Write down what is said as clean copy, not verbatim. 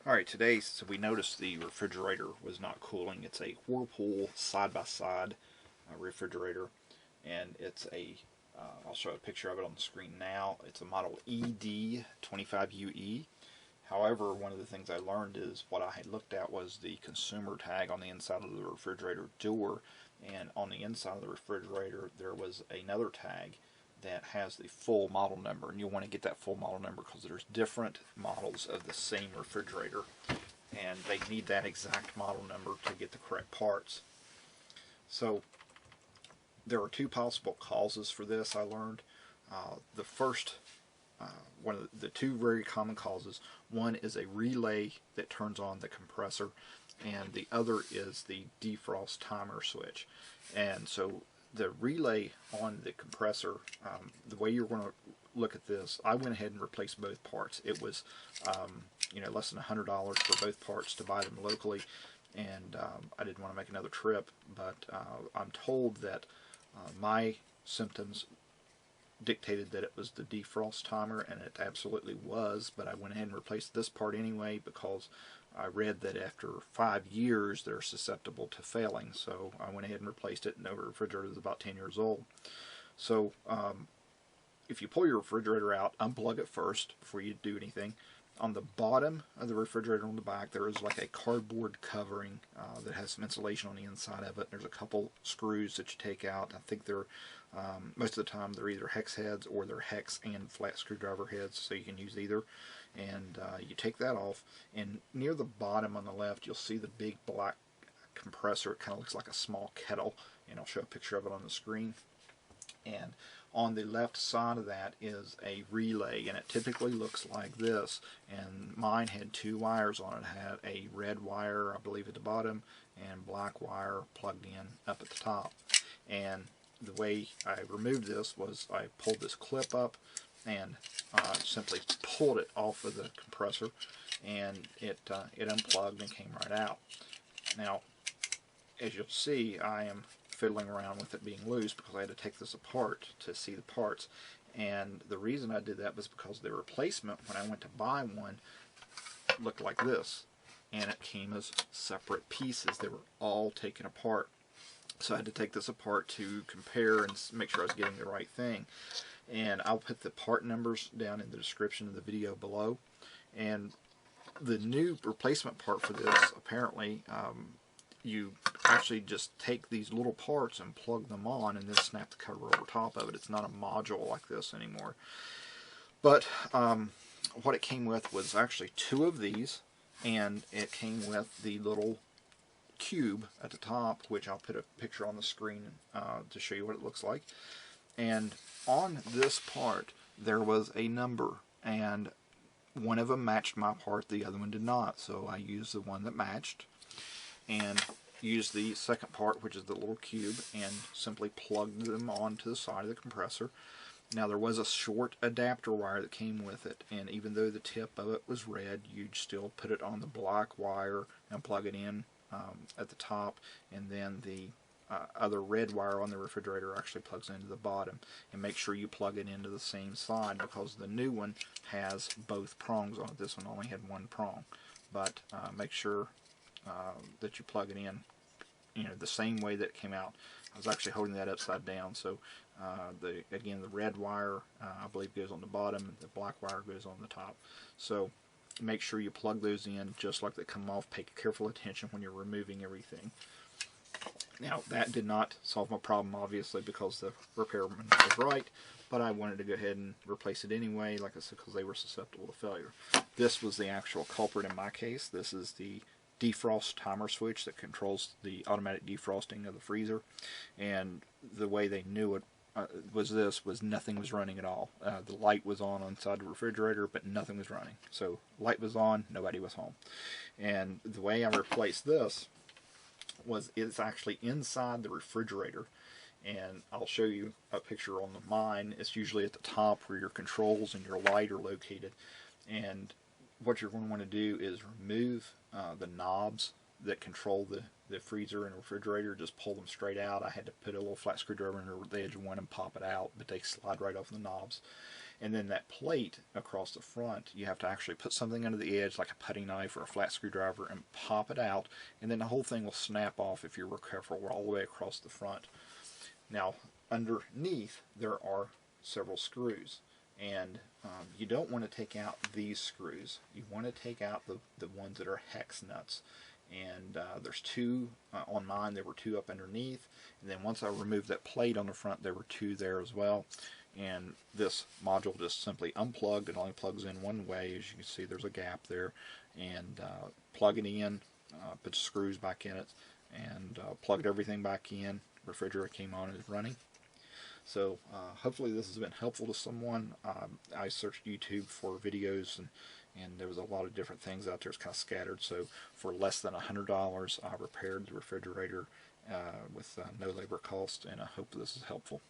Alright, today, so we noticed the refrigerator was not cooling. It's a Whirlpool side-by-side refrigerator, and it's I'll show a picture of it on the screen now. It's a model ED25UE. However, one of the things I learned is what I had looked at was the consumer tag on the inside of the refrigerator door, and on the inside of the refrigerator there was another tag that has the full model number, and you'll want to get that full model number because there's different models of the same refrigerator, and they need that exact model number to get the correct parts. So there are two possible causes for this, I learned. The first, one of the two very common causes, one is a relay that turns on the compressor, and the other is the defrost timer switch. And so the relay on the compressor, the way you're going to look at this, I went ahead and replaced both parts. It was less than $100 for both parts to buy them locally, and I didn't want to make another trip, but I'm told that my symptoms dictated that it was the defrost timer, and it absolutely was, but I went ahead and replaced this part anyway because I read that after 5 years they're susceptible to failing, so I went ahead and replaced it, and the refrigerator is about 10 years old. So if you pull your refrigerator out, unplug it first before you do anything. On the bottom of the refrigerator on the back there is like a cardboard covering that has some insulation on the inside of it. There's a couple screws that you take out. I think they're most of the time they're either hex heads or they're hex and flat screwdriver heads, so you can use either. And you take that off, and near the bottom on the left you'll see the big black compressor. It kind of looks like a small kettle, and I'll show a picture of it on the screen. And on the left side of that is a relay, and it typically looks like this, and mine had two wires on it. It had a red wire, I believe, at the bottom, and black wire plugged in up at the top. And the way I removed this was I pulled this clip up and simply pulled it off of the compressor, and it unplugged and came right out. Now, as you'll see, I am fiddling around with it being loose because I had to take this apart to see the parts. And the reason I did that was because the replacement, when I went to buy one, looked like this, and it came as separate pieces. They were all taken apart, so I had to take this apart to compare and make sure I was getting the right thing. And I'll put the part numbers down in the description of the video below. And the new replacement part for this, apparently, you actually just take these little parts and plug them on and then snap the cover over top of it. It's not a module like this anymore. But what it came with was actually two of these, and it came with the little cube at the top, which I'll put a picture on the screen to show you what it looks like. And on this part there was a number, and one of them matched my part, the other one did not, so I used the one that matched and used the second part, which is the little cube, and simply plugged them onto the side of the compressor. Now, there was a short adapter wire that came with it, and even though the tip of it was red, you'd still put it on the black wire and plug it in at the top, and then the other red wire on the refrigerator actually plugs into the bottom. And make sure you plug it into the same side, because the new one has both prongs on it. This one only had one prong, but make sure that you plug it in, the same way that it came out. I was actually holding that upside down, so again, the red wire I believe goes on the bottom, the black wire goes on the top. So make sure you plug those in just like they come off. Pay careful attention when you're removing everything. Now, that did not solve my problem, obviously, because the repairman was right, but I wanted to go ahead and replace it anyway, like I said, because they were susceptible to failure. This was the actual culprit in my case. This is the defrost timer switch that controls the automatic defrosting of the freezer, and the way they knew it was nothing was running at all. The light was on inside the refrigerator, but nothing was running. So light was on, nobody was home. And the way I replaced this was it's actually inside the refrigerator, and I'll show you a picture on the mine. It's usually at the top where your controls and your light are located, and what you're going to want to do is remove the knobs that control the freezer and refrigerator. Just pull them straight out. I had to put a little flat screwdriver under the edge of one and pop it out, but they slide right off the knobs. And then that plate across the front, you have to actually put something under the edge, like a putty knife or a flat screwdriver, and pop it out, and then the whole thing will snap off if you're real careful all the way across the front. Now, underneath, there are several screws, and you don't want to take out these screws. You want to take out the ones that are hex nuts. And there's two on mine. There were two up underneath, and then once I removed that plate on the front, there were two there as well. And this module just simply unplugged. It only plugs in one way. As you can see, there's a gap there, and plug it in, put the screws back in it, and plugged everything back in. Refrigerator came on and is running. So hopefully this has been helpful to someone. I searched YouTube for videos, and there was a lot of different things out there. It's kind of scattered. So for less than $100, I repaired the refrigerator with no labor cost, and I hope this is helpful.